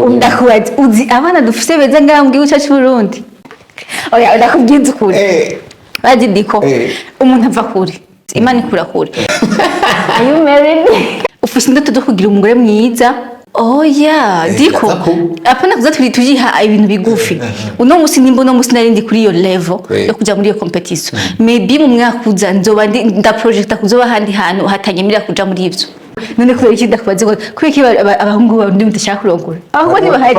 Ndakubaza uzi abana dufise beza ngaho mu gihugu cyacu Burundi. Oya ndakubwiza ukuri. Bazi diko umuntu ava kuri. Imana ikura kuri. Are you married? Ufise indoto zo kugira umugore mwiza. Oya diko. Apana kuza tujiha ibintu bigufi. Uno musi nimbo no musi narindi kuri iyo level yo kuja muri iyo competition. Maybe mu mwaka uza nzoba nda project kuzoba handi hantu hatanyemira kuja muri ivyo. None kubera iki ndakubaze ngo kwiki abahungu barundi mutashaka kurongora ahubwo ni bahari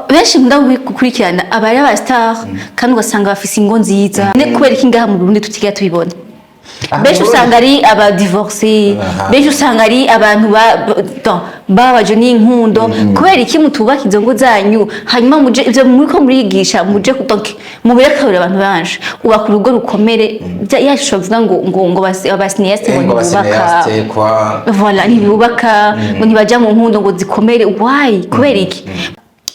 benshi ndagukurikirana abari aba star kandi ugasanga bafise ingo nziza ne kubera iki ngaha mu Burundi tutiga tubibona benshi usanga ari aba divorcé benshi usanga ari abantu babaje n'inkundo kubera iki mutubaka izo ngo zanyu hanyuma muje ivyo muriko murigisha muje kutonke muberekabira abantu banje ubaka urugo rukomere yasho vuga ngo abasiniyaste ngo bubaka voilà ni bubaka ngo ntibaja mu nkundo ngo zikomere why kubera iki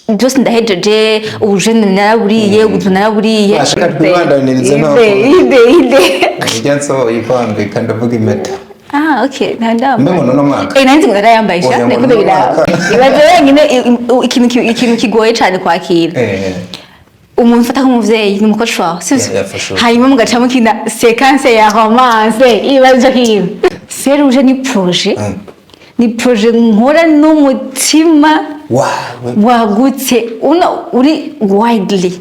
byose ndahejeje ubujene naraburiye ubuzuna naraburiye ashaka kubandaniriza nako ide Nsoro yivambe kandi avuga impeta okay ndamba mbona no mwaka nanzi ngo narayambaye sha niko bira ibaze nyine ikintu kigoye cyane kwakira umuntu fata nk'umuvyeyi n'umukoci wawe hanyuma mugaca mukina séquence ya romance ibaze kintu FEU ROUGE ni projet nkora n'umutima wagutse uri widely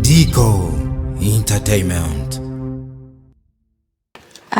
Dico Entertainment.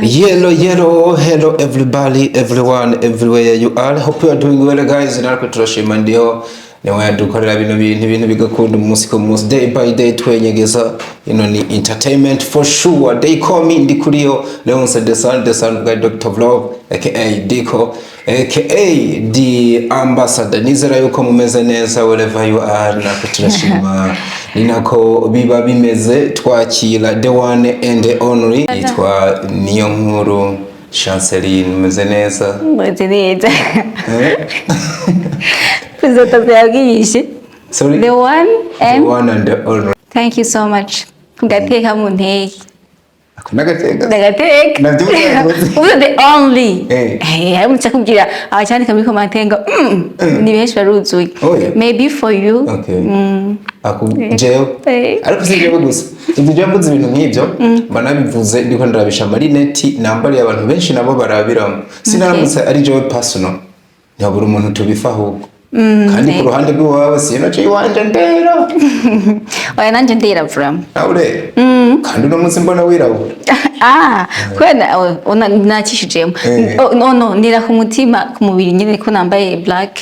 Hello everybody, everyone, everywhere you are. Hope you are doing well guys. Narako turashima ndiho niwe yadukorera ibintu bigakunda umunsi ku munsi day by day twenyegeza ni entertainment for sure. They call me Ndikuriyo Leonce the son guy Dr. Vlog aka Dico aka the ambassador. Nizera yuko mumeze neza wherever you are. Narako turashima ninako biba bimeze twakira the one and the only itwa niyo nkuru Chanceline. Mumeze neza? Mumeze neza. Sorry? The one and the only. Thank you so much. Kugateka munteye. Nagateka. The only. Hey, I'm kugira abacandika muri commentenga ni benshi baruzuye. Maybe for you. Okay. Akujeo. Ariko sinjye gusa. Ibyo mbuze ibintu nk'ibyo banabivuze ndiko ndarabisha marineti nambari y'abantu benshi nabo barabiramo. Sinaramutse ari jewe personal. Ntabura umuntu tubifaho. Kandi ku ruhande rw'iwawe sinoce iwanje ndera. Oya nanje ndera from. Aure. Kandi no munsi mbona wirabura. Kwena nakishijemo. No ndera ku mutima ku mubiri nyine ko nambaye black.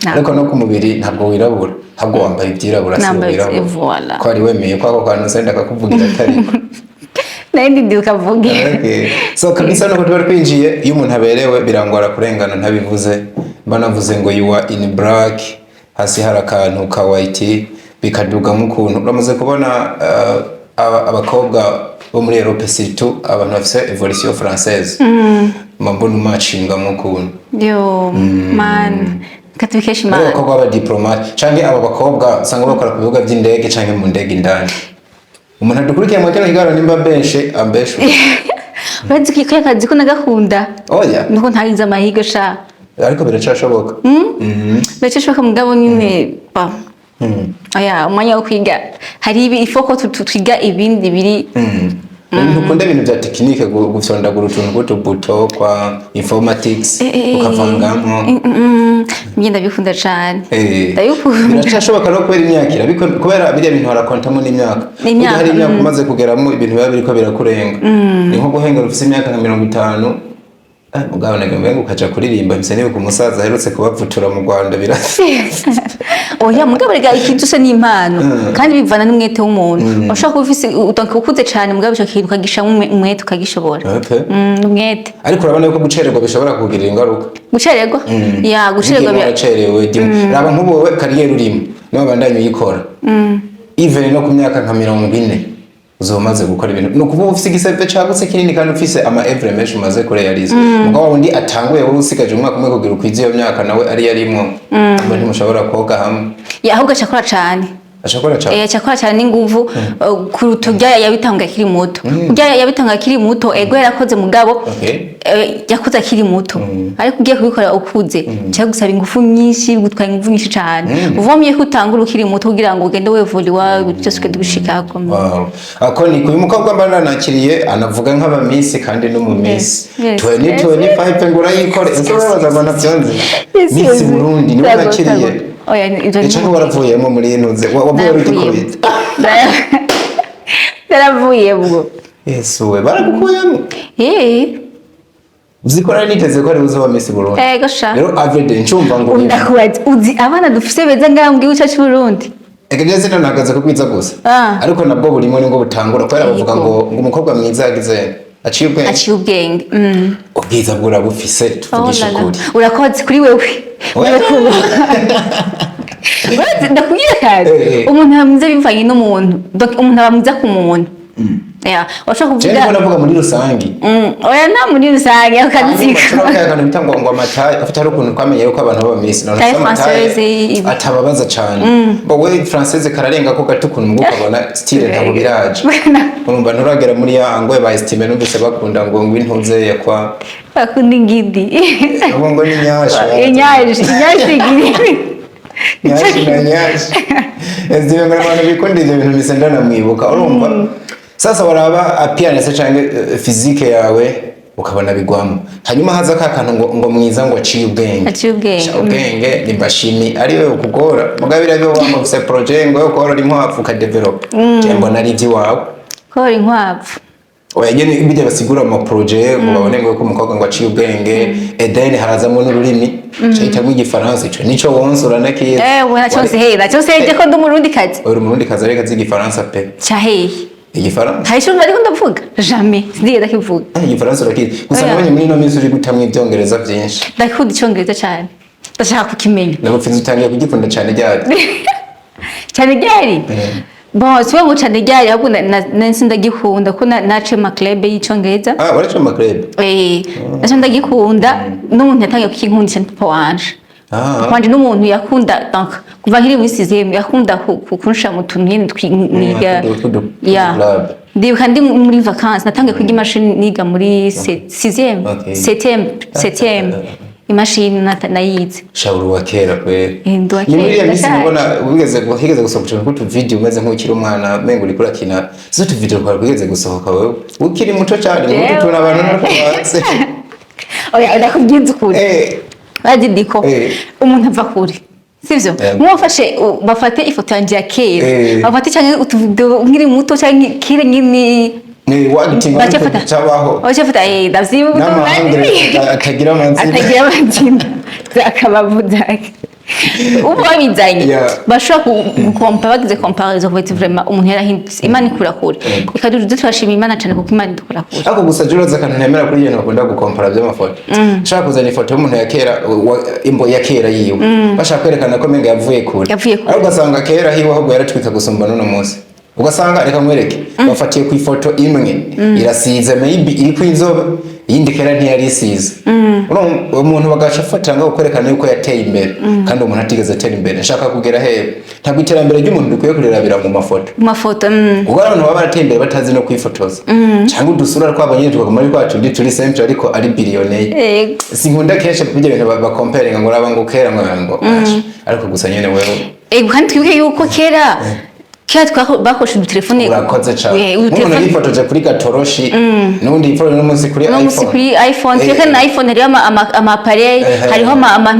Ariko no ku mubiri ntabwo wirabura. Habwo wambaye ibyirabura si wirabura. Ko ari wemeye kwako kantu senda kakuvugira atari. Nandi ndikavuge. Okay. So kabisa no kutwara kwinjiye iyo umuntu aberewe birangora kurengana ntabivuze. Banavuze ngo you are in black hasi harakantu ka white bikaduga mukuntu uramaze kubona abakobwa bo muri Europe surtout abantu bafise evolution française mambona matchinga mukuntu yo man katubikesha man abakobwa ba diplomate canke aba bakobwa sanga bakora ku bibuga by'indege canke mu ndege indani umuntu adukurikiye mu kino kigaro nimba beshe ambesho bazi ko akazi ko nagakunda oya nuko ntagize amahigo sha ariko biracashoboka biracashoboka mugabo nyine aya umwanya wo kwiga hari ifoko twiga ibindi biri ukunda ibintu bya tekinike gufyondagura utuntu gutubuto kwa informatics ukavangamo ngenda bikunda cyane biracashoboka no kubera imyakira kubera biriya bintu harakontamo n'imyaka hari imyaka umaze kugeramo ibintu biba biriko birakurenga ni nko guhengera ufite imyaka nka 50 mugabo nagambe ukaja kuririmba mise niwe ku musaza herutse kubavutura mu Rwanda birase oya mugabo rega ikintu se n'impano kandi bivana n'umwete w'umuntu ushaka ufise utanka ukuze cyane mugabo ico kintu kagisha umwete ukagishobora umwete ariko urabona ko gucererwa bishobora kugirira ingaruka gucererwa ya gucererwa biracerewe raba nk'ubu kariyeri urimo no bandanye uyikora even no ku myaka nka 40 uzomaze gukora ibintu no kuvuga ufise igisebe cyagutse kinini kandi ufise ama every mesh umaze kurealize mugabo wundi atanguye wowe usigaje umwaka umwe kugira ukwize iyo myaka nawe ari yarimo ngo ntimushobora koga hamwe ya ahubwo cyakora cyane ashakora cyane cyakora cyane n'inguvu kuruta urya yabitanga akiri muto urya yabitanga akiri muto ego yarakoze mugabo yakoze akiri muto ariko ugiye kubikora ukuze cyangwa gusaba ingufu nyinshi gutwara ingufu nyinshi cyane uvomye ko utangura ukiri muto kugira ngo ugende wevuriwa byose ukadushikako ako ni kuyu mukobwa mbana nakiriye anavuga nk'abamisi kandi no mu misi 2025 ngura yikore nsobaza bana byanze Miss Burundi niwe nakiriye icyo waravuyemo muri intuze wavuye ugikubita yaravuyemo Yesu we baragukuyemo uzikora niteze ko ari uzo Miss Burundi gasha rero avede ncumva ngo ndakubaza uzi abana dufise beza ngambwe ucacu Burundi Egeje zino nagaze kubwiza gusa ariko nabwo burimo ngo butangura kwera bavuga ngo umukobwa mwiza yagize aciye ubwenge ubwiza bwura bufise tuvugisha kuri urakoze kuri wewe ndakubwira kandi umuntu amwiza bivanye n'umuntu umuntu abamwiza ku muntu washaka kuvuga navuga muri rusangi oya nta muri rusangi akazika kandi bitangwa ngo amataye afite ari ukuntu twamenye yuko abantu baba Miss none amataye atababaza cyane bo we française kararenga ko gatukuna muguko abona style ntabwo biraje urumva nturagera muri ya ngo ba estime numvise bakunda ngo intuze yakwa bakunda ingidi ngo ni nyasha nyashi estime ngana bikunda ibyo bintu bisendana mwibuka urumva sasa waraba appearance cyangwa physique yawe ukabona bigwamo hanyuma haza kakantu ngo mwiza ngo aciye ubwenge ni bashimi ari we ukugora mugabira byo wamufise projet ngo yo korora inkwavu ka develop cyangwa nari byi wawe korora inkwavu oyagene ibije basigura mu projet ngo babone ngo umukobwa ngo aciye ubwenge edene harazamo n'ururimi cyita mu gifaransa ico nico wonsura nakiye wona cyose hera cyose je ko ndumurundi kazi uri umurundi kazi areka zigifaransa pe chahe igifaransa haisho ndiko ndavuga jamais ndiye ndakivuga igifaransa urakizi gusa nabonye muri no minsi uri gutamwa ibyongereza byinshi ndakunda icyongereza cyane ndashaka kukimenya nabufite utangiye kugikunda cyane ryari bon siwe ngo cyane ryari ahubwo nansi ndagikunda ko nace ma club y'icyongereza warace ma club naco ndagikunda n'umuntu yatangiye kukinkundisha papa wanje kwanje n'umuntu yakunda donc kuva nkiri muri 6e yakunda kunsha mu tuntu nyine twiga ndibuka ndi muri vacances natangiye kwiga imashini niga muri 6e 7e imashini nayize shawuru wa kera kwe ni muri ya misi mbona wigeze gusohoka ku tu video umeze nk'ukiri umwana mengo uri kurakina zo tu video kwa wigeze gusohoka wewe ukiri muto cyane muto tuna abantu n'abantu oya ndakubwiza ukuri badidiko umuntu ava kuri sivyo mwafashe bafate ifoto yanje ya kera bafate cyane utuvideo nkiri muto cyane kire nyine wagitinga cyabaho oje davyibu atagira amanzina akabavuza ubu babizanye bashobora gukompa bagize comparaison kuti vraiment umuntu yarahindutse imana ikura kure ikaduru turashima imana cyane kuko imana idukura kure ako gusa juroza kantu ntemera kuri yeno bakunda gukompara by'amafoto shaka kuzana ifoto y'umuntu ya kera imbo ya kera yiwe bashaka kwerekana ko menga yavuye kure ariko ugasanga kera hiwe ahubwo yaratwika gusumba none munsi ugasanga reka mwereke bafatiye ku ifoto imwe irasize maybe iri kwinzobe yindi kera ntiyari isize umuntu bagaca afatira ngo kwerekana yuko yateye imbere kandi umuntu atigeze atera imbere nshaka kugera hehe ntabwo iterambere ry'umuntu dukwiye kurirabira mu mafoto ubwo abantu baba barateye imbere batazi no kwifotoza cyangwa udusura twabonye tukaguma ari kwacu ndi turi simple ariko ari billionaire sinkunda kenshi kubyo bintu bakomparinga ngo uraba ngo kera ngo ariko gusa nyene wewe kandi twibuke yuko kera bakoresha udutelefone urakoze cyane umuntu yifotoje kuri gatoroshi n'undi yifotoje n'umunsi kuri iPhone cyane na iPhone hariho ama-appareil hariho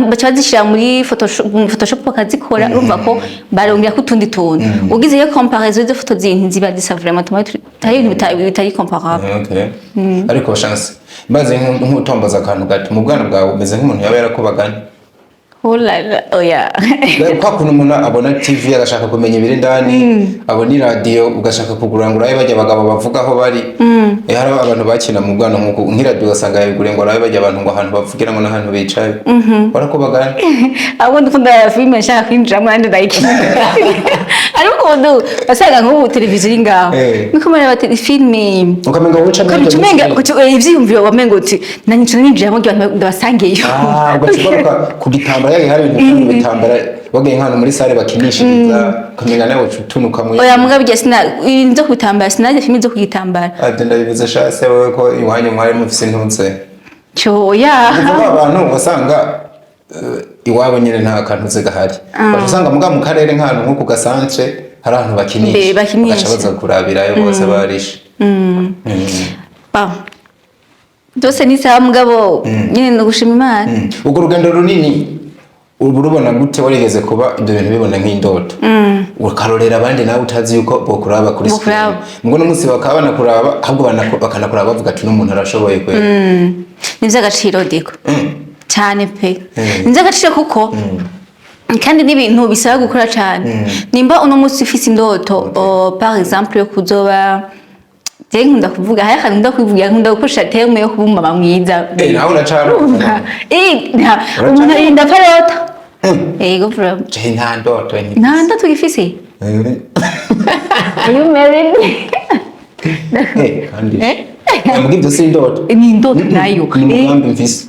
baca bazishyira muri Photoshop bakazikora urumva ko barongera ko utundi tuntu ugize iyo comparaison izo foto ziba zisa vraiment bitari comparable ariko chance maze nk'utomboza akantu gato mu bwana bwawe umeze nk'umuntu yaba yarakubagana oya kwa kuntu umuntu abona TV agashaka kumenya ibiri ndani abona radio ugashaka kugura ngo urabe bajya abagabo bavuga aho bari hari abantu bakina mu bwana nkuko nk'iradio ugasanga yabigure ngo urabe bajya abantu ngo ahantu bavugira ngo n'ahantu bicaye barakubagana abo ndikunda ya filme nshaka kwinjira mu andi like ariko ubu basanga nk'ubu televiziyo iri ngaho niko muri aba filme ukamenga wuca ivyiyumviro wamengo uti nanyico ninjira mu gihe ndabasangeyo ugashobora kugitambara yagiye hari ibintu bitambara bagiye nkano muri sale bakinishiriza kamenga nawe utunuka mu oya muga bijya sina inzo kubitambara sinaje filimi zo kugitambara adenda bivuze shase wowe ko iwanyu mwari mufise intunze cyo ya abantu basanga iwabo nyine nta kantuze gahari basanga muga mu karere nkano nko ku gasantre hari abantu bakinisha baza kurabirayo bose barishe byose ni sawa mugabo nyine no gushima Imana ubwo rugendo runini urubona gute warigeze kuba ibyo bintu bibona nk'indoto ukarorera abandi nawe utazi yuko bokuraba kuri screen ngo n'umunsi bakabana kuraba ahubwo bakanakuraba bavuga ati n'umuntu arashoboye kwe nivyo agaciro diko cyane pe nivyo agaciro kuko kandi n'ibintu bisaba gukora cyane nimba uno munsi ufise indoto par exemple yo kuzoba nkunda kuvuga hari akantu ndakuvuga nkunda gukoresha terme yo kuba umama mwiza nawe uracaro umuntu arinda parota ego bro nta ndoto nta ndoto gifise are you married kandi mugibyo si indoto ni indoto nayo umugambi mfise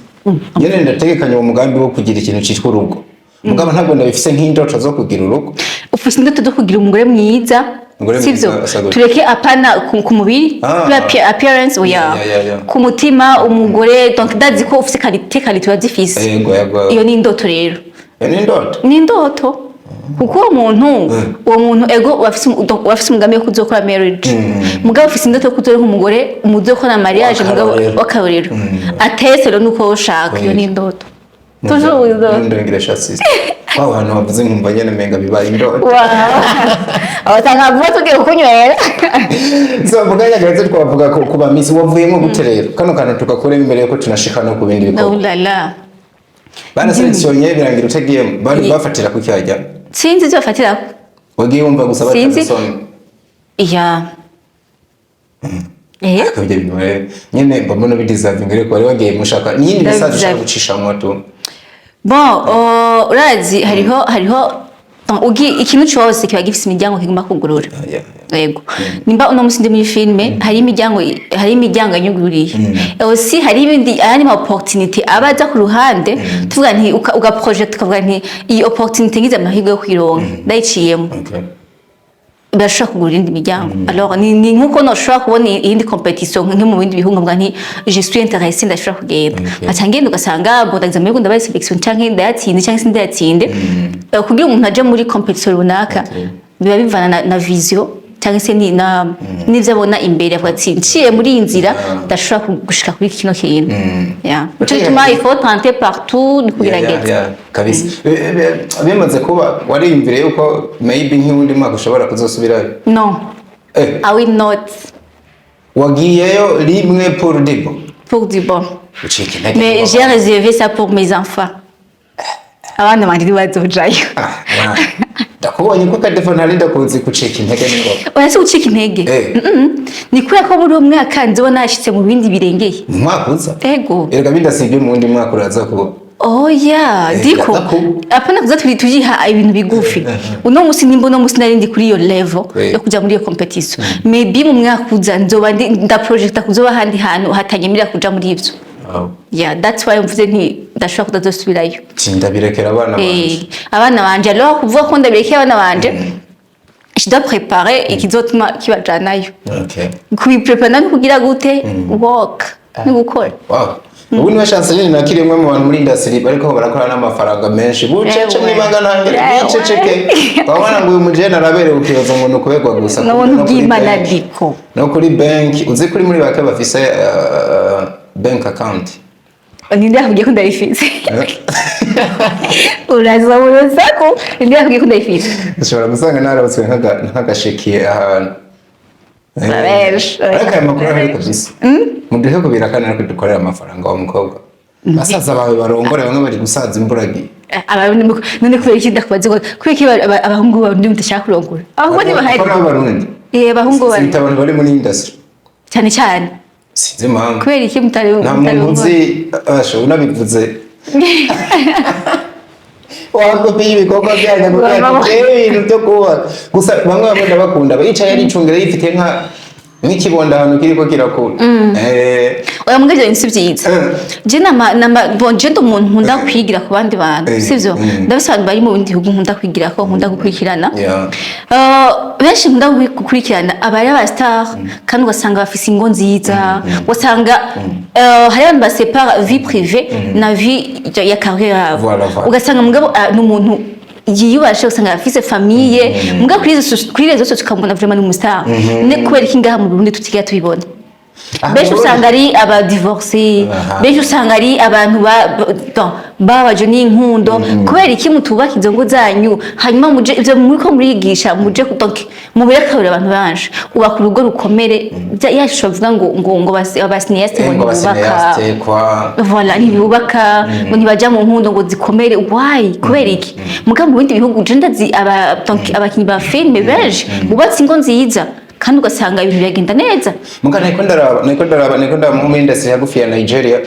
nyene ndategekanya uwo mugambi wo kugira ikintu citwa urugo mugabo ntabwo ndabifise nk'indoto zo kugira urugo ufise indoto zo kugira umugore mwiza sivyo tureke apana ku mubiri appearance oya ku mutima umugore donc ndazi ko ufise qualité wazifise iyo ni indoto rero ni indoto kuko uwo muntu ego wafise umugambi wo kuzokora marriage mugabo ufise indoto yo kuzora nk'umugore umuzokora mariage mugabo w'akarorero atese rero nuko ushaka iyo ni indoto toujours ndengere chassis abantu bavuze nkumva nyene menga bibaye indoto abatanga vuba tugiye kunywera so muganya gaze twavuga ko kuba misi wavuyemo guterera kano kantu tukakore imbere yuko tunashika no ku bindi bikorwa ulala bana selectionye birangira utegiyemo bari bafatira ku cyajya sinzi zo bafatira wagiye wumva gusaba Chanceline iya akabye bintu nyene mbona bideserving reko wari wagiye mushaka niyindi message ushaka gucisha moto bon urazi hariho ugi ikintu cyose kiba gifise imiryango kiguma kugurura yego nimba uno musi ndi muri filme hari imiryango nyuguriye aussi hari ibindi ma opportunity abaza ku ruhande tuvuga nti uga project ukavuga nti iyi opportunity ngize amahirwe yo kwironka ndayiciyemo bashaka kugura indi miryango alors ni nkuko no shaka kubona indi competition nke mu bindi bihugu nti je suis intéressé ndashaka kugenda atangenda ugasanga bon examen yo ndabaye selection canke ndayatsinde canke sindayatsinde kugira umuntu aje muri competition runaka biba bivana na vision cyangwa se n'ivyo abona imbere avuga ati nciye muri inzira ndashaka gushika kuri kino kintu cyo gituma il faut tenter partout ni kugerageza kabisa bimaze kuba wariyumvire yuko maybe nk'undi mwaka ushobora kuzosubirayo no I will not wagiyeyo rimwe pour du bon mais j'ai réservé ça pour mes enfants abana bandi bazojayo ndakubonye ko kadefone ari ndakunze gucika intege n'ingoga oya si gucika intege ni kubera ko muri uwo mwaka nzobona nashitse mu bindi birengeye mu mwaka uza ego erega bindasibye mu wundi mwaka uraza kuba oya diko apana kuza tujiha ibintu bigufi uno musi nimba uno musi narindi kuri iyo level yo kuja muri iyo competition maybe mu mwaka uza nzoba nda projecta kuzoba handi hantu hatanyemerera kuja muri ivyo that's why mvuze nti ndashaka kutazosubirayo ndabirekera abana banje alors kuvuga ko ndabirekera abana banje je dois préparer ikizotuma kibajanayo kubiprepara no kugira gute work no gukora ubu niwe Chanceline nakiri mwe mu bantu muri industry bariko barakora n'amafaranga menshi bucece nibanga nangere biceceke babona ngo uyu mujene arabere ukiyoza ngo nukubegwa gusa no bw'Imana diko no kuri bank uzi kuri muri bake bafise bank account ninde yakugiye ko ndayifise uraza urusako ninde yakugiye ko ndayifise ushobora gusanga narabutswe nk'agashekiye ahantu ariko amakuru ari kabisa mu gihe ko birakana ko dukorera amafaranga wa mukobwa basaza bawe barongore bamwe bari gusaza imburagi none kubera iki ndakubaze ko kubera abahungu bawe ndi mutashaka kurongora ahubwo ni bahari abarundi abahungu bari abantu bari muri industry cyane cyane sinzi impamvu kubera iki mutari uzi unabivuze wakopiye ibikorwa byanyu ngo ibintu byo kuba gusa bamwe bakunda bicaye ari icungere yifite nk'ikibonda hano kiriko kirakura oya mugavyo nsi vyiza je je ndo umuntu nkunda kwigira ku bandi bantu sivyo ndabise abantu bari mu bindi bihugu nkunda kwigira ko nkunda gukurikirana benshi nkunda gukurikirana abari aba star kandi ugasanga bafise ingo nziza ugasanga hari abantu basepara vie privée na vie ya carrière yabo ugasanga mugabo n'umuntu yiyubashe usanga afise famille muga kuri rezo sose tukamubona vraiment n'umustar ne kubera iki ngaha mu Burundi tutigira tubibona benshi usanga ari aba divorcé benshi usanga ari abantu babaje n'inkundo kubera iki mutubaka izo ngo zanyu hanyuma muje ivyo muriko murigisha muje kutonke mubekabira abantu banje ubaka urugo rukomere yashobora kuvuga ngo abasiniyaste ngo bubaka voilà ntibubaka ngo ntibaja mu nkundo ngo zikomere why kubera iki muga mu bindi bihugu je ndazi abakinyi ba filme benshi bubatse ingo nziza kandi ugasanga ibintu byagenda neza muga niko ndaraba mu industry yagufi ya Nigeria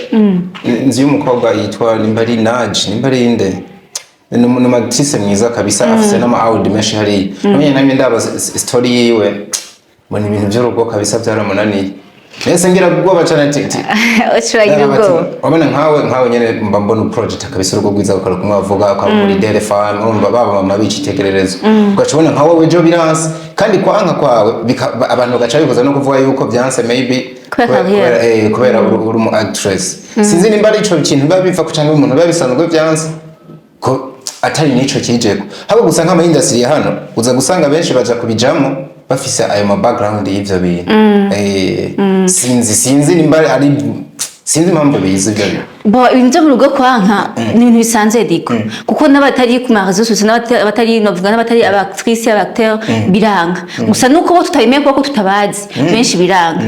nzi umukobwa yitwa Nimbari Nimbari inde n'umuntu actrice mwiza kabisa afise n'ama award menshi hari namenye ndaba story yiwe mbona ibintu by'urugo kabisa byaramunaniye nese ngira gubwoba cyane titi oshiragira ubwo wabona nkawe nyene mbona project kabisa urugo gwiza ukora kumwavuga kwa muri dere femme umva baba mama bicitegererezo ugacubona nkawe wejo biranse kandi kwanka kwawe abantu bagaca bibuza no kuvuga yuko byanse maybe kubera uri mu actress sinzi nimba ari ico kintu babiva ku cyangwa umuntu babisanzwe byanse ko atari nico kijeko habo gusa nk'ama industry hano uza gusanga benshi baja kubijamo bafise ayo background y'ivyo bintu sinzi nimba ari sinzi impamvu bize ibyo ibintu mu rugo kwanka ni ibintu bisanzwe diko kuko n'abatari ku marezo sose n'abatari novuga n'abatari abactrice abacteur biranga gusa nuko bo tutabimeye kuko tutabazi benshi biranga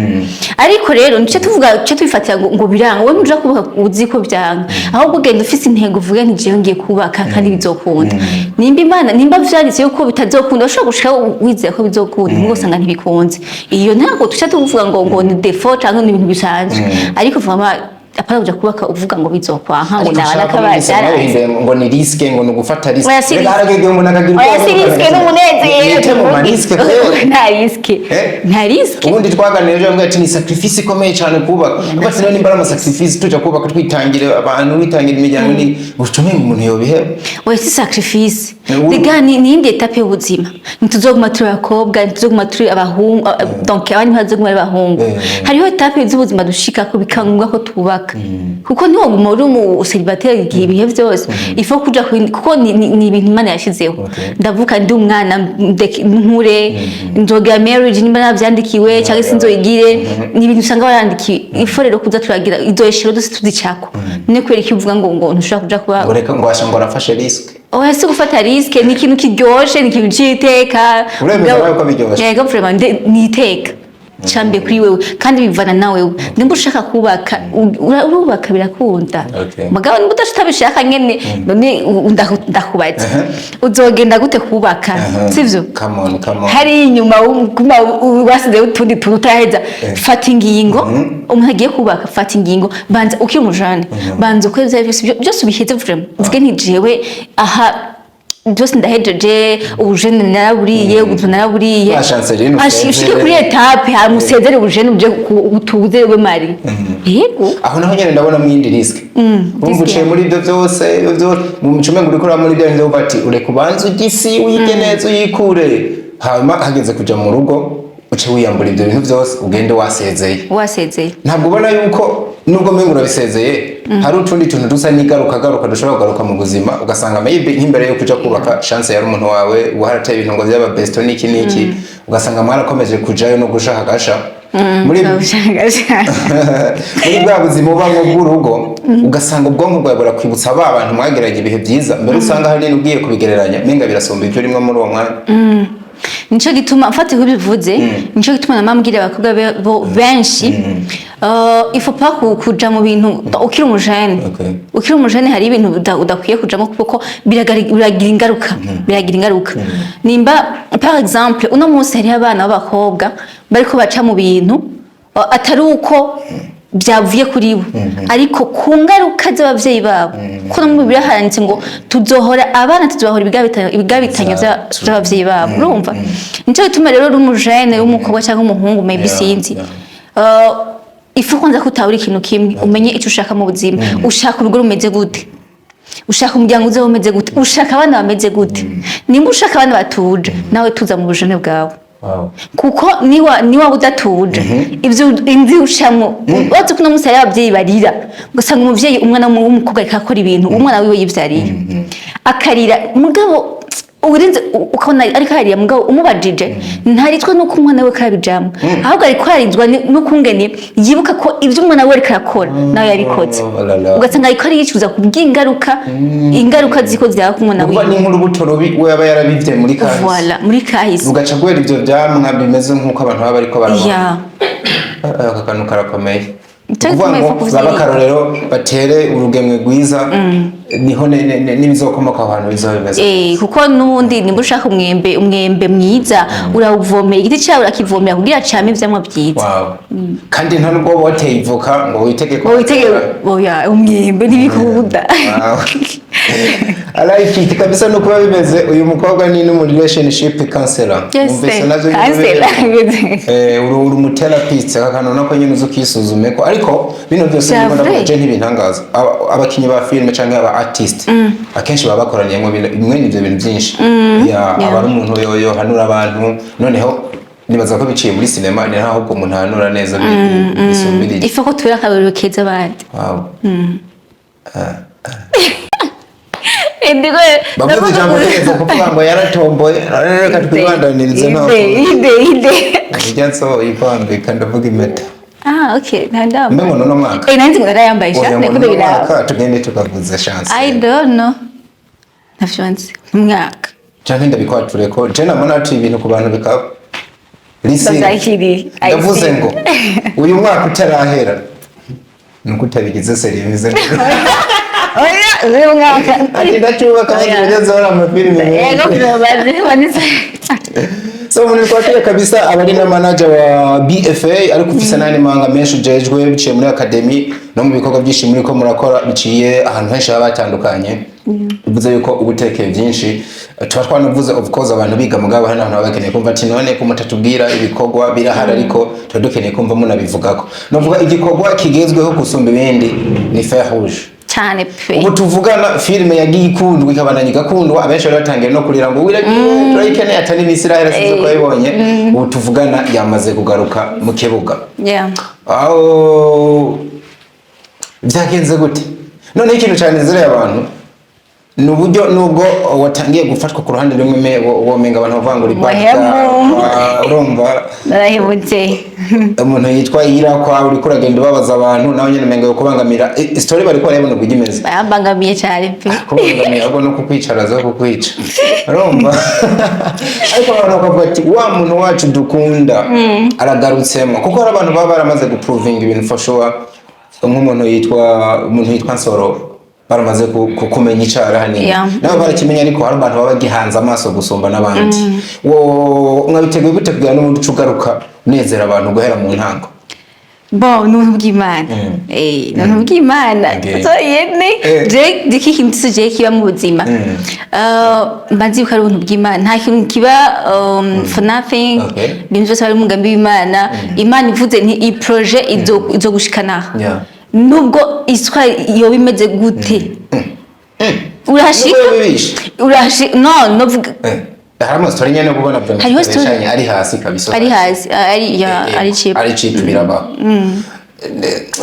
ariko rero nice tuvuga cyo tubifatira ngo biranga we muja kuvuga uzi ko byanga ahubwo ugenda ufise intego uvuga nti je ngiye kubaka kandi bizokunda nimba vyanditse yuko bitazokunda ushobora gushika wizeye ko bizokunda ngo usanga ntibikunze iyo ntabwo tuca tuvuga ngo ni default cyangwa ni ibintu bisanzwe ariko vuga apara kuja kubaka uvuga ngo bizokwanka ngo nabana kabajara ngo ni riske ngo nugufata riske aragege umuntu akagira oya si riske n'umunezero nta riske ubundi twaganiriye ngo ati ni sacrifice ikomeye cyane kubaka bati none imbara ama sacrifice tuja kubaka twitangire abantu witangira imiryango ni ucume umuntu yobihe oya si sacrifice digani ni indi etape y'ubuzima ntuzoguma turi abakobwa ntuzoguma turi abahungu donc abandi bazoguma ari abahungu hariho etape z'ubuzima dushika ko bikangwa ko tubaka kuko niwo muri mu célibataire igihe ibihe byose ifo kuja kuko ni ibintu Imana yashizeho ndavuka ndi umwana nkure nzoga marriage nimba navyandikiwe cyangwa sinzoyigire ni ibintu usanga barandikiwe ifo rero kuza turagira izoyeshero dose tudicako ne kwera ikivuga ngo ntushaka kuja kuba ureka ngo asha ngo arafashe risk oya si gufata risk ni ikintu kiryoshe ni ikintu cyiteka uremeza ko biryoshe yego vraiment ni iteka chambe kuri wewe kandi bivana nawe nimba ushaka kubaka urubaka birakunda mugabo nimba utabishaka nyene none ndakubaza uzogenda gute kubaka sivyo come on hari inyuma wasize utundi tutaheza fata ingingo umuntu agiye kubaka fata ingingo banza ukimujane banza ukweza byose ubiheze vraiment uvuge nti jewe aha byose ndahejeje ubujene naraburiye ubuzima naraburiye Chanceline ashike kuri etape hamusezere ubujene uje utuze we mari yego aho naho nyene ndabona mu yindi risk umbuciye muri ibyo byose mu micume nguri kora muri byo nzo bati ure kubanza ugisi uyige neza uyikure hama hageze kuja mu rugo uce wiyambura ibyo bintu byose ugende wasezeye ntabwo ubona yuko nubwo mwe murabisezeye hari utundi tuntu dusa n'igaruka dushobora kugaruka mu buzima ugasanga maybe nk'imbere yo kuja kubaka chance yari umuntu wawe uharata ibintu ngo byaba best niki ugasanga mwarakomeje kujayo no gushaka gasha muri bwa buzima ubamwe bw'urugo ugasanga ubwonko bwawe burakwibutsa ba bantu mwagerageje ibihe byiza mbere usanga hari n'ugiye kubigereranya menga birasomba ibyo rimwe muri uwo mwanya nico gituma mfate ko bivuze nico gituma namambwira abakobwa benshi il faut pas kuja mu bintu ukiri umujene hari ibintu udakwiye kujamo kuko biragira ingaruka nimba par exemple uno munsi hari abana b'abakobwa bariko baca mu bintu atari uko byavuye kuri bo ariko ku ngaruka z'abavyeyi babo ko no mu Bibiliya haranditse ngo tuzohora abana tuzohora ibigabitanyo by'abavyeyi babo urumva nico bituma rero rumujene w'umukobwa cyangwa umuhungu maybe sinzi ifu kwanza kutawuri ikintu kimwe umenye icyo ushaka mu buzima ushaka urugo rumeze gute ushaka umuryango uze umeze gute ushaka abana bameze gute nimba ushaka abana batuje nawe tuza mu bujene bwawe kuko niwa udatuje ivyo inzi ushamo wazo kuno musa y'abavyeyi barira ugasanga umuvyeyi umwana w'umukobwa akakora ibintu umwana wiwe yivyariye akarira mugabo urinze ukabona ariko hariya mugabo umubajije ntaritwa nuko umwana we karabijamwe ahubwo ariko harizwa n'ukungene yibuka ko ivyo umwana we ariko arakora nawe yabikoze ugasanga ariko ari yicuza ingaruka ziko zya ku mwana we kuba ni nk'urubuto rubi we aba yarabivye muri kahise voilà muri kahise ugaca gwera ivyo vyamwa bimeze nk'uko abantu baba bariko barabona akakanu karakomeye kuvuga karorero batere urugemwe rwiza niho n'ibizokomoka abantu bizobimeze kuko nundi nimba ushaka umwembe mwiza urawuvomera igiti cyawe urakivomera kugira came ivyamwa byiza kandi nta nubwo wateye ivoka ngo witege oya umwembe ntibikubuda like it kabisa no kuba bimeze uyu mukobwa ni no relationship counselor umvise nazo uri umutherapist akakano nako nyine uzukisuzume ko ariko bino byose ndibona baje ntibintangaza abakinyi ba film canke aba artist akenshi baba bakoraniye mu bimwe n'ivyo bintu byinshi abari umuntu yoyo hanura abantu noneho nibaza ko biciye muri cinema ni naho ubwo umuntu hanura neza bisumbirije ifa ko tubera kabiri keza abandi bavuze ijambo neza kuvuga ngo yaratomboye reka twibandanirize ntabwo ijyanso ivambika ndavuga impeta okay ndandamba mbe ngono no mwaka nanzi ngo yarayambaye sha niko bibira tugende tukavuza chance I don't know nafyanze umwaka cyane ndabikwature ko je namona ati ibintu ku bantu bikaba lisi ndavuze ngo uyu mwaka utarahera nuko utabigize serivise uyu mwaka ati ndacyubaka bageze bara amafilime yego birabaze so muri kwatere kabisa abari na manager wa BFA ariko ufise nani manga menshi ujejwe biciye muri academy no mu bikorwa byinshi muri ko murakora biciye ahantu henshi batandukanye bivuze yuko ubutekeye byinshi tuba twanavuze of course abantu biga mugabo hano abantu bakeneye kumva ati none ko mutatubwira ibikorwa birahari ariko tudukeneye kumva munabivugako novuga igikorwa kigezweho kusumba ibindi ni FEU ROUGE cyane pe ubu tuvugana filime yagiye ikundwa ikabandanya igakundwa abenshi bari batangiye no kurira ngo wiragiye turayikeneye atari n'Isiraheli sinzi ko yabonye ubu tuvugana yamaze kugaruka mu kibuga aho byagenze gute none ikintu cyane zire abantu nuburyo nubwo watangiye gufatwa ku ruhande rumwe womenga abantu bavangura ibaka urumva narahebutse umuntu yitwa Yirakwa uri kuragenda ubabaza abantu nawe nyene menga yo kubangamira story bari ko arabona kugimeze bayambangamiye cyane pe kubangamira ahubwo no kukwicaraza kukwica urumva ariko abantu bakavuga ati wa muntu wacu dukunda aragarutsemo kuko hari abantu baba baramaze guprovinga ibintu for sure nk'umuntu yitwa Nsoro baramaze kumenya icara hani nabo barakimenya ariko hari abantu baba gihanze amaso gusumba n'abandi mwabiteguye gute kugira n'umuntu ucugaruka nezera abantu guhera mu ntango nuntu bw'Imana nuntu bw'Imana so yene je ikintu tuje kiba mu buzima mbazi ko ari ubuntu bw'Imana nta kintu kiba for nothing bintu byose bari mu mugambi w'Imana Imana ivuze nti i projet izo gushikana nubwo iswa yo bimeze gute urashika no vuga harimo story nyene kubona byane ari hasi kabisa ari cheap biraba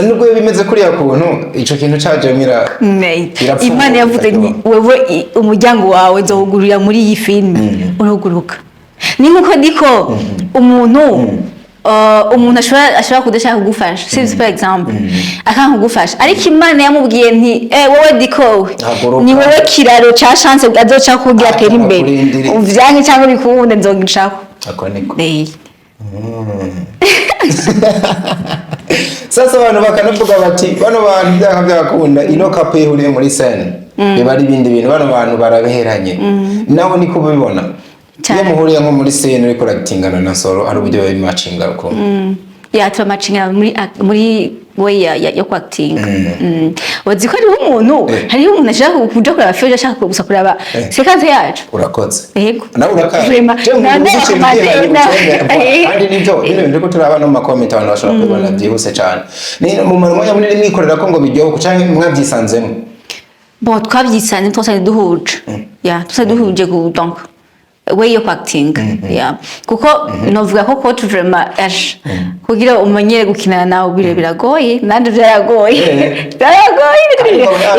nubwo bimeze kuri ya kuntu ico kintu caje mira Imana yavuze ni wewe umuryango wawe nzogurira muri iyi film uruguruka ni nkuko diko umuntu ashobora kudashaka kugufasha si for example akanga kugufasha ariko Imana yamubwiye nti wowe diko ni wowe kiraro ca chance azoca kugira atera imbere uvyanke cyangwa bikunde nzogishako akoneko sasa abantu bakanavuga bati bano bantu byaka byakunda ino kape ihuriye muri scene biba ari ibindi bintu bano bantu barabeheranye nawe niko bibona iyo muhuriye nko muri scene uriko uratingana na Nsoro ari uburyo bari matchinga uko tuba matchinga muri way yo acting wazi ko hariho umuntu ashaka kuja kuraba FEU ashaka gusa kuraba sequence yacu urakoze yego nawe urakara kandi nivyo ndiko turaba no mu comment abantu bashobora kubona byihuse cyane ni mu mwanya munini mwikorera ko ngo bijyo canke mwavyisanzemo bon twavyisanze twose duhuje twose duhuje ku donc way of acting kuko novuga ko coach vraiment kugira umenyere gukinana nawe biragoye nandi byaragoye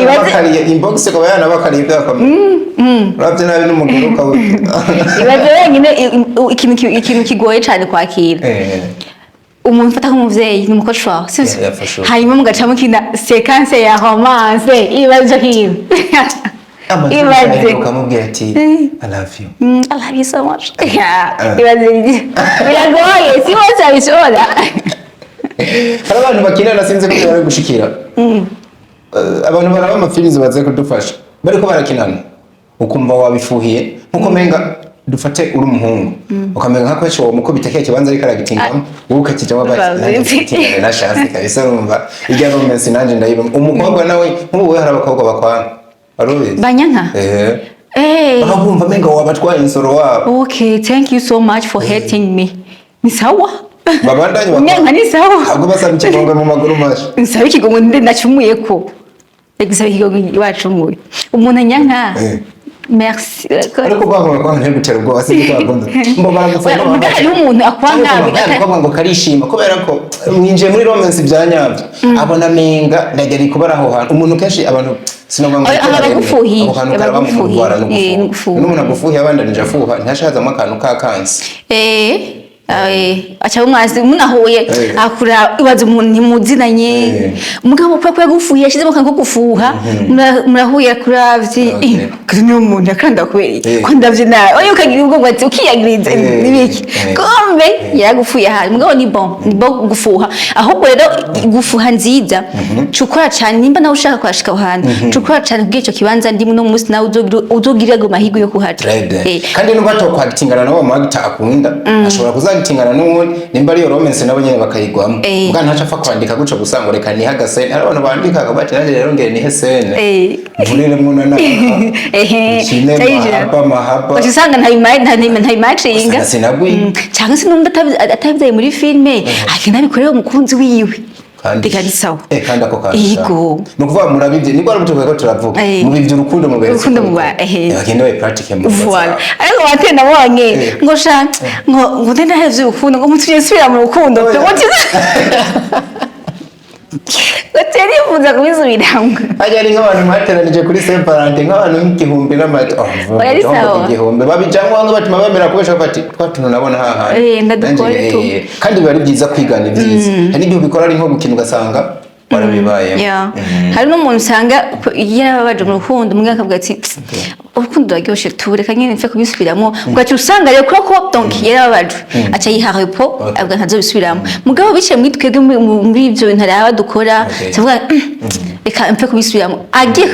ibakariye inbox ko bayana bakariye byakomeye ravye nabi n'umuguruka we ibaze nyine ikintu kigoye cyane kwakira umuntu ufata nk'umuvyeyi ni umukoci wawe hanyuma mugacamo kina sequence ya romance ibaze kintu ibaze ukamubwira ati I love you so much ibaze biragoye si wose abishobora hari abantu bakinana sinzi ko bari gushikira abantu baraba amafilms baze kudufasha bariko barakinana ukumva wabifuhiye nkuko menga dufate uri umuhungu ukamenga nka kwesho wo mukubita keke kibanza ariko aragitingamo ubuka kijamo bati na chance kabisa urumva ijya romance nanje ndayiba umukobwa nawe nk'ubu hari abakobwa bakwana banyanka bakabumva menga wabatwaye Nsoro wabo okay thank you so much for hating me ni sawa babandanye banyanka ni sawa ahubwo basaba ikigongo mu maguru mashi nsaba ikigongo nde nacumuye ko egisa ikigongo wacumuye umuntu anyanka merci ariko kwa ntego gutera ubwo asije kwagonda mbo baragufana mbo hari umuntu akwanga ngo karishima kubera ko mwinjiye muri romance byanyabyo abona menga ndageri kubara aho hantu umuntu kenshi abantu sinoma ngo abagufuhi n'umuntu agufuhi abandi nje afuha ntashazamo akantu ka kansi acha umwazi munahuye akura ibaze umuntu ntimuzinanye umugabo kwa gufuye yashizemo kanko gufuha murahuye kuravye kuri no umuntu akanda kubera ko ndavye nawe oyo ukagira ubwo bati ukiyagiriza nibiki kombe yaragufuye hari umugabo ni bon gufuha ahubwo rero gufuha nziza cukora cyane nimba nawe ushaka kwashika ahantu cukora cyane kugico kibanza ndimo no musi nawe uzogira go mahigo yo kuhaca kandi nuko atokwagitingana nawo magita akunda ashobora kuzagitingana n'umuntu nimba ari romance nabo nyene bakayigwamo ubwa ntaca apfa kwandika guca gusanga reka ni hagase hari abantu bandika akabati naje rero ngene ni hesene murire munana mahaba usanga nta matching cyangwa se numva atabyaye muri filme akina bikorera umukunzi wiwe kandi sawa kandi ako kasha yego nukuvuga murabivye niko arabutuka ko turavuga mubivye urukundo mubere urukundo muba bagenda we practice mu voilà ariko batenda bonye ngo sha ngo ndenda hevye urukundo ngo mutuye subira mu rukundo Goteri muza kubisubiramwe. Ajari nk'abantu mwateranije kuri Saint Valentin nk'abantu nk'igihumbi n'amata. Yari sawa. Igihumbi babijamwe ngo batuma bamera kubesha bati twatuno nabona haha. Ndadukore tu. Kandi bari byiza kwiga ni byiza. Hari n'igihe bikora ari nko gukina ugasanga barabibaye. Hari n'umuntu usanga yarababaje mu rukundo umwe akavuga ati urukundo rwaryoshe tureka nyine mfe kubisubiramo ugaca usanga rero koko donc yarababaje aca yiha repo abwa ntazobisubiramo mugabo biciye muri twebwe muri ivyo bintu araba dukora savuga reka mfe kubisubiramo agiye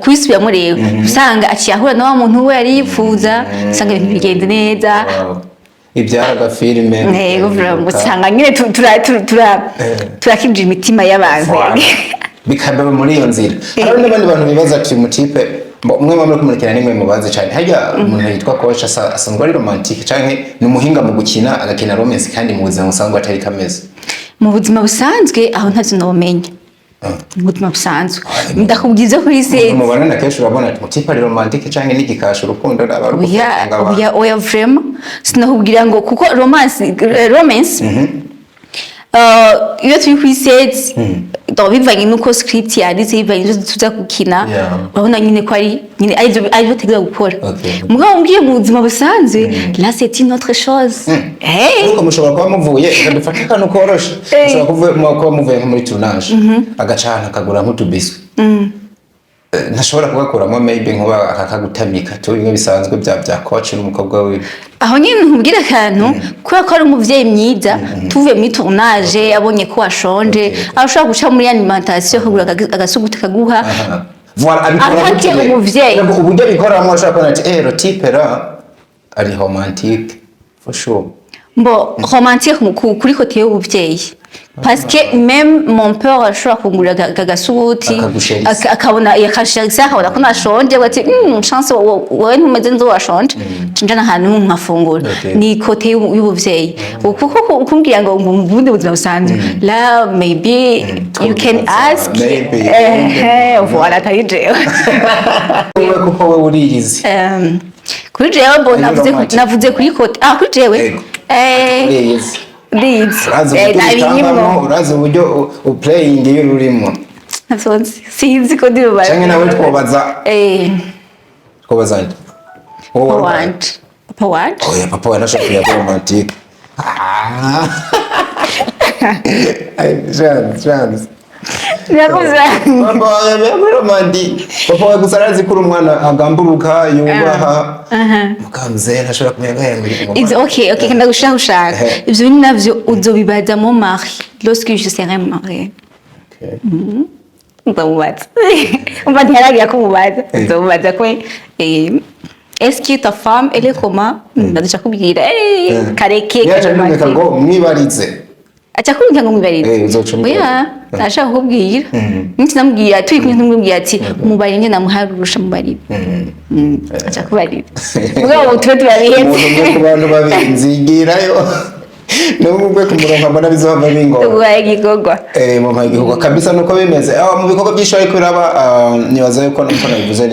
kubisubiramo rero usanga aciyahura na wa muntu we yari yifuza usanga ibintu bigenda neza ibyaraga filme nego vraiment usanga nyine turakije imitima y'abantu bikaba muri iyo nzira hari n'abandi bantu bibaza ati umutipe umwe muri kumurikira nimwe mubaze cyane hajya umuntu yitwa coach asanzwe ari romantique canke ni umuhinga mu gukina agakina romance kandi mu buzima busanzwe atari kameze mu buzima busanzwe aho ntavyo nomenya mu buzima busanzwe ndakubwiza kuri se mubana na kesho urabona ati umutipe ari romantique canke n'igikasha urukundo n'abaruko oya vraiment sinakubwira ngo kuko romance iyo turi kuri set bivanye nuko script yanditse bivanye n'ibyo tuza gukina urabona nyine ko ari nyine aribyo tegura gukora mugabo mbwiye mu buzima busanzwe là c'est une autre chose nuko mushobora kuba muvuye dufata akantu koroshe mushobora kuba muvuye nko muri tournage agacana akagura nk'utubiswi ntashobora kugakuramo maybe nkuba akakagutamika tu bimwe bisanzwe bya coach n'umukobwa we aho nyine nkubwira akantu kuba ko ari umuvyeyi myiza tuvuye muri tournage abonye ko washonje arashobora guca muri alimentation kugura agasuguti kaguha voilà abikora umuvyeyi uburyo bikoramo ashaka kubona ati le type là ari romantique for sure mbo romantique kuri kote y'ubuvyeyi parce que même mon père ashobora kungurira agasuti akabona yakashirisa akabona ko nashonje bati chance wowe ntumeze nzo washonje cinjana ahantu nkafungura ni kote y'ubuvyeyi kuko ukumbwira ngo mbundi buzima busanzwe la maybe you can ask voilà tayijewe kuko wowe uririze kuri jewe bo navuze kuri kote kuri jewe Leads. Urazi uburyo uplaying iyo urimo. Sinzi ko ndirubaye. Cyangwa nawe twobaza. Twobaza nde? Papa want. Oh yeah, papa wana shop ya romantic. Chance. Yakuza. Papa ya romantic. Papa wa gusarazi kuri umwana agamburuka yubaha. Mukamze ntashobora kumenya ngo It's okay, kanda gushaka. Ibyo ni navyo uzobibaza mu mari lorsque je serai mariée. Okay. Ndamubaza. Umva ntiyaragira ko mubaza. Uzomubaza ko est-ce que ta femme elle est comment? Ndaje kubwira kareke kaje ngo mwibarize. Acha kumbwira ngo mwibarize. Oya, ndashaka kubwira. Nti namubwira turi kumwe ntumubwira ati mubari nge namuharurusha mubari. Acha kubarira. Mugabo twe turabihetse. Ku bantu babinzigirayo. N'ubwo ku murongo mbona bizova bingo. Tubaye gikogwa. Mama gikogwa kabisa nuko bimeze. Mu bikorwa by'ishoye kuraba nibaza yuko nuko nabivuze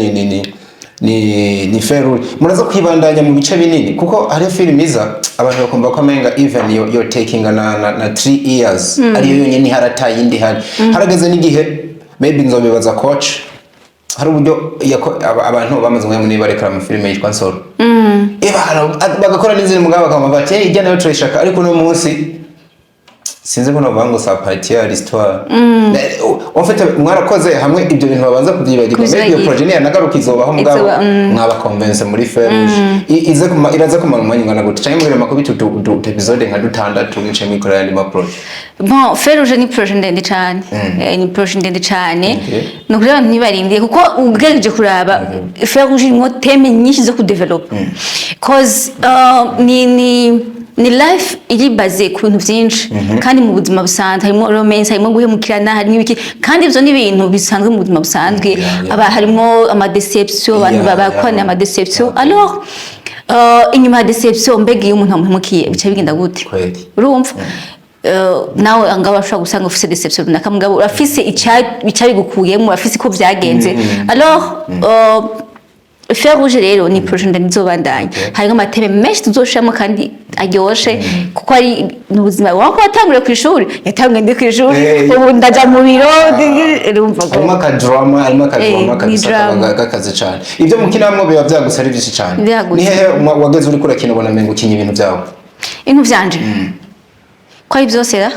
ni FEU muraza kwibandanya mu bice binini kuko ari film iza abantu bakumva ko amenga even you're taking na 3 years ariyo yonyine harataye indi harageze n'igihe maybe nzobibaza coach hari uburyo abantu bamaze muri barekara mu film yitwa Nsoro bagakora n'izindi mugabo bakamva bati ijya nayo turashaka ariko no munsi sinzi ko nabango sa partie ya l'histoire en fait mwarakoze hamwe ibyo bintu babanza kubyibagirwa maybe iyo projet ni yanagaruka izobaho mugabo mwaba convince muri FEU iraza kumara umwanya ngana gute cyangwa muri makubiti episode nka dutandatu ngice mikora yandi ma project bon FEU ni projet ndende cyane ni projet ndende cyane no kuri abantu nibarindiye kuko ubweje kuraba FEU irimo teme nyinshi zo kudevelop cause ni life iri basé ku bintu byinshi kandi mu buzima busanzwe harimo romance harimo guhemukirana harimo ibiki kandi ibyo ni ibintu bisanzwe mu buzima busanzwe aba harimo ama deception abantu babakwana ama deception alors inyuma ya deception mbega iyo umuntu amuhemukiye bica bigenda gute urumva nawe angaba ashobora gusanga ufise deception nakamugabo urafise icyabi gukuyemo urafise ko byagenze alors FEU rero ni projet ndizobandanya harimo amateme menshi tuzoshamo kandi aryoshe kuko ari n'ubuzima wako watangure ku ishuri yatangiye ndi ku ishuri ubu ndaja mu biro urumva ko harimo akadrama kabisa gakaze cyane ibyo mukinamwo biba byagusari byinshi cyane ni hehe wageze uri kurakina ubona mengo ukinye ibintu byawe ibintu byanje ko ari byose ra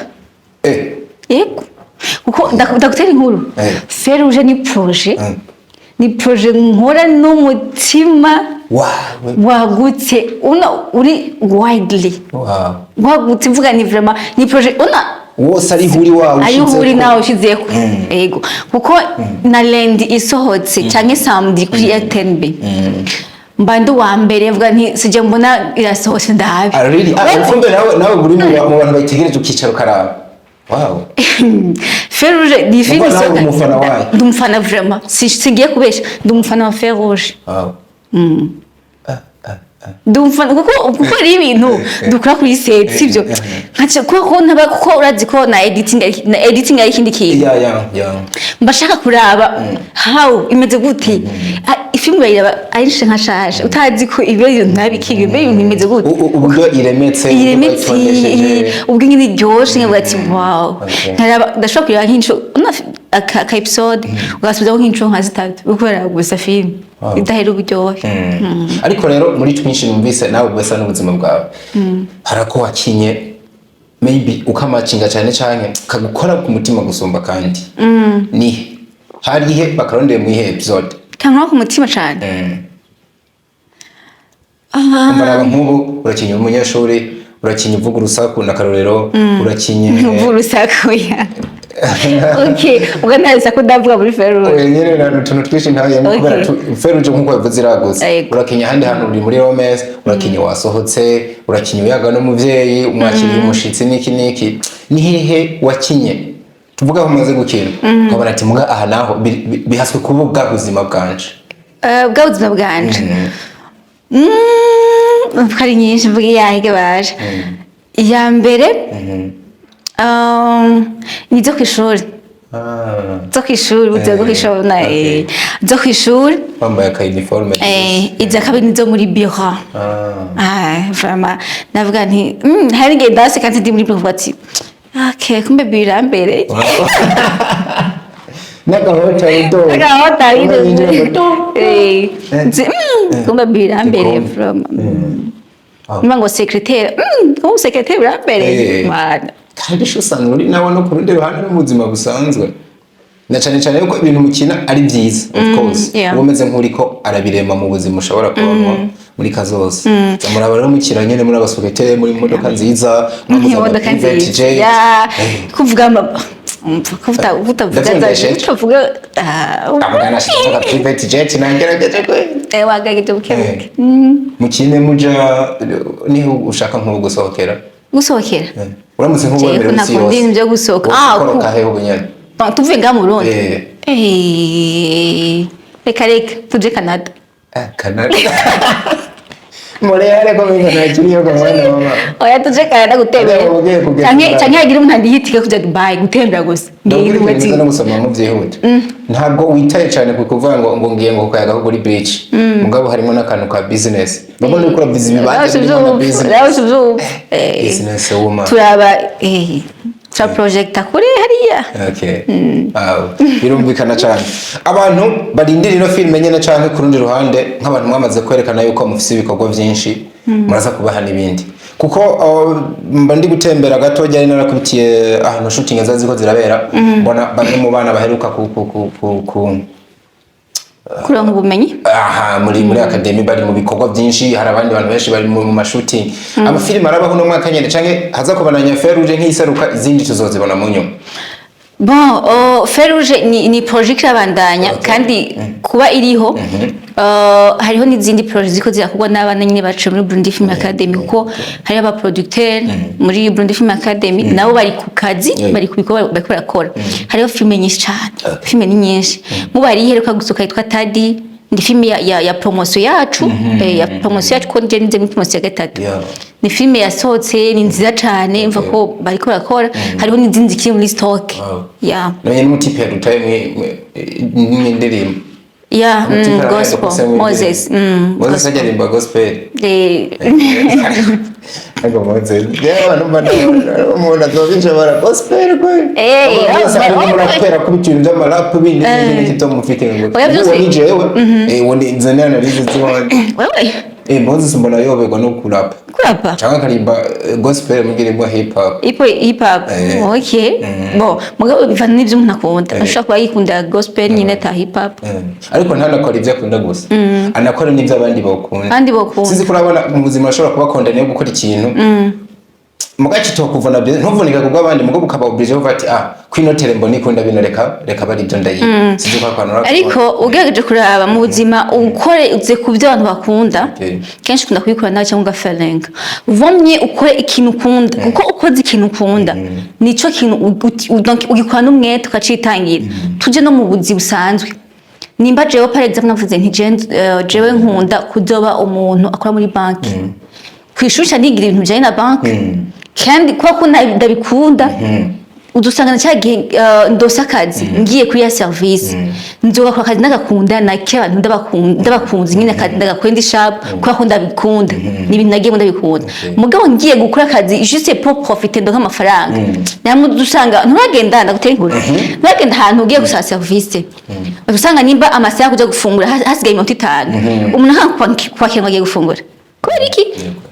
yego kuko ndagutera inkuru FEU ni projet nkora n'umutima wagutse uri widely wagutse mvuga ni vraiment ni projet wose ari huri wawe ari nawe ushizeko yego kuko na lendi isohotse cyane samedi kuri RTNB mbando wa mbere mvuga nti sije mbona irasohotse ndabe kumbe nawe buri mu bantu bayitegereje ukicaro karaba wow FEU ni film ndumufana vraiment singiye kubesha ndumufana wa FEU wow ndumufana kuko ari ibintu dukora kuri set sibyo nkaje kuko urazi ko na editing ari ikindi kintu mbashaka kuraba how imeze gute ifilm bayiraba arishe nkashaje utazi ko ibyo ntabikige ibyo imeze gute ubwo iremetse ubwo ngini ryoshe nkavuga ati wow ndashaka kureba nk'incho aka episode ugasubizaho nk'incho nka zitatu ukora gusa film idahera uburyohe ariko rero muri twinshi numvise nawe bwesa n'ubuzima bwawe harako wakinye maybe ukamacinga cyane kagukora ku mutima gusumba kandi ni harihe bakarondeye mu ihe episode kankora ku mutima cyane mbaraga nk'ubu urakinye umunyeshuri urakinye uvuga urusaku na karorero urakinye uvuga urusaku ya Okay, ubwo ntaza kudavuga muri FEU ROUGE. Oya nyene na tuntu twishi ntaye kubera FEU ROUGE nkuko bivuze iragutse. Urakinya handi hantu uri muri romance, urakinya wasohotse, urakinya uyaga no muvyeyi, umwakiriye umushitsi niki. Ni hehe wakinye? Tuvuga aho umaze gukina. Ukabona ati muga aha naho bihaswe kuba bwa buzima bwanje. Bwa buzima bwanje. Kari nyinshi mvuga yahige baje. Ya mbere ni zo kwishuri. Zo kwishuri buze zo kwishuri na zo kwishuri bambaye ka uniforme iza kabiri zo muri bureau. Vraiment navuga nti hari ngiye dasi kandi ndi muri bureau ati okay kumbe birambere. Nagahota ido. Nagahota ido. Kumbe birambere vraiment. Ngo secrétaire ngo secrétaire birambere. Kandi sho usanga uri nawe no ku rundi ruhande n'ubuzima busanzwe na cyane yuko ibintu mukina ari byiza of course ubumeze nk'uriko arabirema mu buzima ushobora kubamo muri kazoza zamuraba rero mukira nyene muri abasokete muri modoka nziza modoka nziza kuvuga utavuga amagana shaka private jet nangerageje ko wagageje bukebuke mukine muja niho ushaka nko gusohokera uramutse nk'ubwemere musi yose nabyo gusohoka ukoroka heho bunyane tuvuye nga mu Burundi reka tuje Canada Montreal ko bingana kiriyo gahunda mama oya tuje Canada gutembera canke yagira umuntu andihitike kuja Dubai gutembera gusa ngiye ngati no gusoma mu vyihuta ntabwo witaye cyane kuvuga ngo ngiye ngo kayaga kuri beach mugabo harimo n'akantu ka business babo no gukora business business woman turaba tra project kuri hariya birumvikana cyane abantu barindira ino filme nyene cyane ku rundi ruhande nk'abantu mwamaze kwerekana yuko mufise ibikorwa byinshi muraza kubaha n'ibindi kuko mba ndi gutembera gato cyane narakubitiye ahantu shooting zaziko zirabera mbona bamwe mu bana baheruka kuronka ubumenyi muri academy bari mu bikorwa byinshi hari abandi bantu benshi bari mu mashooting amafilime arabaho no mwaka nyene canke haza kubananya FEU ROUGE nk'iseruka izindi tuzozibona mu nyuma bon FEU ROUGE ni project y'abandanya kandi kuba iriho hariho n'izindi project ziko zirakorwa n'abana nyine bacu muri Burundi Film Academy kuko hari aba producteur muri Burundi Film Academy nabo bari ku kazi bari kubikora barakora hariho filme nyinshi cyane filme ni nyinshi mu bari iheruka gusoka yitwa Tadi ni filme ya promotion yacu ya promotion yacu ko nje nize muri promotion ya gatatu ni filme yasohotse ni nziza cyane mva ko bariko barakora hariho n'izindi kiri muri stock none n'umutipe yadutaye mu ndirimbo gospel Moses ajarimba gospel Ego Moses umuntu azobinje bara gospel kwe murapera ku bitu by'amarap bindi n'ikito mufite ngo ni jewe woni nzana analize ziwanje Moses mbona yoberwa no kurapa cyangwa karimba gospel mugirimo hip hop okay bo mugabo bivana n'ibyo umuntu akunda ashaka kuba yikunda gospel nyine ta hip hop ariko ntanakora ibyo akunda gusa anakora n'ibyo abandi bakunda sinzi kurabona mu buzima ashobora kuba akunda niyo gukora ikintu mugaci to kuvuna byo ntuvunika kubwo abandi mugo bukaba oblige uvati kwinotere mboni kunda bino reka bari byo ndayi sinzi kwa kwanura ariko ugejeje kuraba mu buzima ukore uze kubyo abantu bakunda kenshi kunda kubikora nawe cyangwa feeling vomye ukore ikintu ukunda kuko ukoze ikintu ukunda nico kintu ugikora n'umwete ukacitangira tuje no mu buzi busanzwe nimba jewe par exemple navuze nti jewe nkunda kuzoba umuntu akora muri banki kwishusha nigira ibintu bijanye na banki kandi kuko ndabikunda udusanga cyagiye ndosa akazi ngiye kuri ya service nzoga kwa kazi nagakunda nake abantu ndabakunze nyine akazi ndagakwenda ishap kuko ndabikunda n'ibintu nagiye ndabikunda mugabo ngiye gukora akazi juste pour profiter de amafaranga namwe dusanga nturagenda ndagutera inkuru bagenda ahantu ugiye gusaba service usanga nimba amasaha kuja gufungura hasigaye 5 umuntu kwakira agiye gufungura kubera iki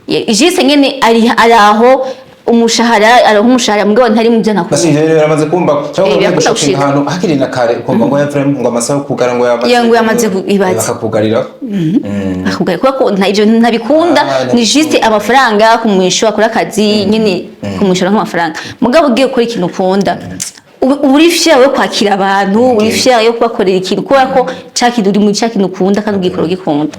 ijise nyene ari aho umushahara mugabo ntari mu byo nakora basi rero yaramaze kumba cyangwa gushaka ahantu hakiri na kare kumva ngo yafrem ngo amasaha kugara ngo yamaze ibaze bakakugarira akugarira kuko ntacyo ntabikunda ni juste amafaranga kumwisho akora akazi nyine kumwisho nk'amafaranga mugabo ugiye gukora ikintu ukunda uri fier yo kwakira abantu uri fier yo kubakorera ikintu kubera ko cyakintu uri mu cyakintu ukunda kandi ugikora ugikunda.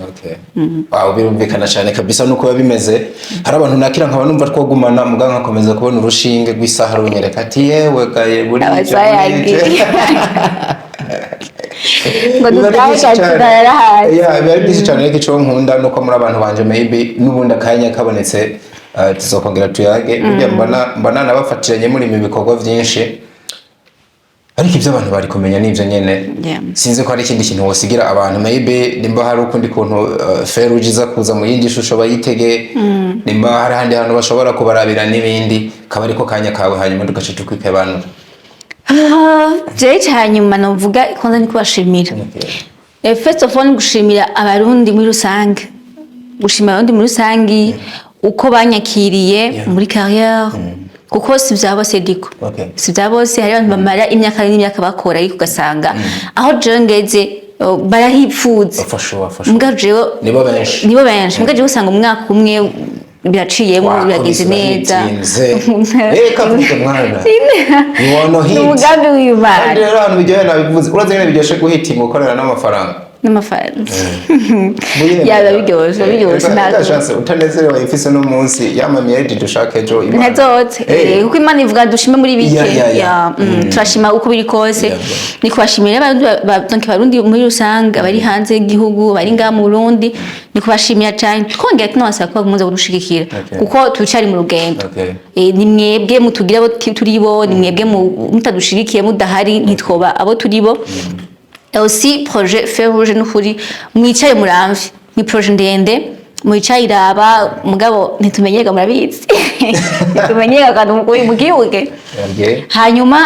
Wow, birumvikana cyane kabisa nuko bimeze. Hari abantu nakira nkaba numva twogumana muganga akomeza kubona urushinge rw'isaha runyereka ati yewe gaye buri cyo ngo dutayarahari. Bari byinshi cyane reka cyo nkunda nuko muri abantu banje maybe nubundi akanya kabonetse tuzokongera tuyage burya mbana nabafatiranye muri ibi bikorwa byinshi ariko ibyo abantu bari kumenya nivyo nyene sinzi ko hari ikindi kintu wosigira abantu maybe nimba hari ukundi kuntu FEU ROUGE iza kuza mu yindi shusho bayitege nimba hari handi hantu bashobora kubarabira n'ibindi kaba ariko kanya kawe hanyuma dugace tukwike abantu. Je cyanyuma novuga ikonza ni kubashimira. First of all gushimira abarundi muri rusange. Gushimira abarundi muri rusange uko banyakiriye muri carrière kuko si byabose diko. Si byabose hari abantu bamara imyaka n'imyaka bakora ariko ugasanga aho je ngeze barahipfuza. Mugajewe nibo benshi. Mugajewe usanga umwaka umwe biraciyemo birageze neza. Kavuga mwana. Niwono hit. Umugambi w'Imana. Rero hano bijyoye nabivuze. Uraze nyine biryoshe guhitinga ukorera n'amafaranga. N'amafaranga. Yaba biryoshe ntago. Utanezerewe ifise no munsi yamamiye dushaka ejo Imana. Ntazote. Kuko Imana ivuga dushime muri bike. Turashima uko biri kose. Ni kubashimira abantu barundi muri rusange bari hanze y'igihugu bari nga mu Burundi ni kubashimira cyane. Twongera tunabasaba ko bagumaza kudushigikira kuko tucari mu rugendo. Ni mwebwe mutugira abo turibo ni mwebwe mutadushigikiye mudahari ntitwoba abo turibo. Aussi projet FEU ROUGE n'ukuri mwicaye muramvi ni projet ndende mwicaye iraba mugabo ntitumenyega murabizi ntitumenyega kandi mu gihugu hanyuma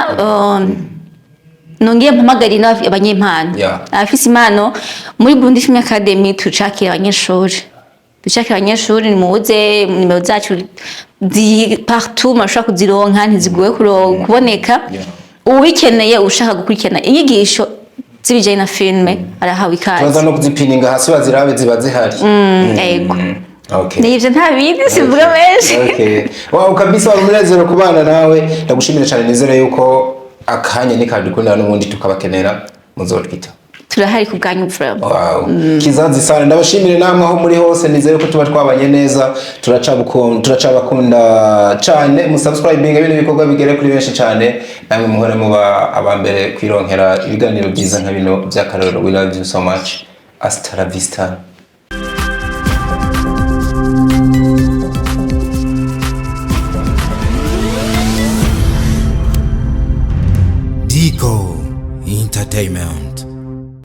nongeye mpamagari n'abanyempano abafise impano muri Burundi Film Academy tucakira abanyeshuri ni muze nimero zacu di partout mashaka kuzironka ntiziguye kuboneka ubikeneye ushaka gukurikirana inyigisho zibijanye na filme arahawe ikaze. Tuza no kuzipininga hasi bazirabe ziba zihari. Yego. Nivyo ntabindi sivuga menshi. Wow kabisa umunezero kubana nawe ndagushimira cyane nizere yuko akanya nikadukunda n'ubundi tukabakenera muzotwita. Turahari kubwanyu frère. Wow. Kizazi sana ndabashimire namwe aho muri hose nizere ko tuba twabanye neza turacabakunda cyane musubscribing ibintu bikorwa bigere kuri benshi cyane namwe muhore muba abambere kwironkera ibiganiro byiza nka bino by'akarorero. We love you so much. Hasta la vista. Dico Entertainment.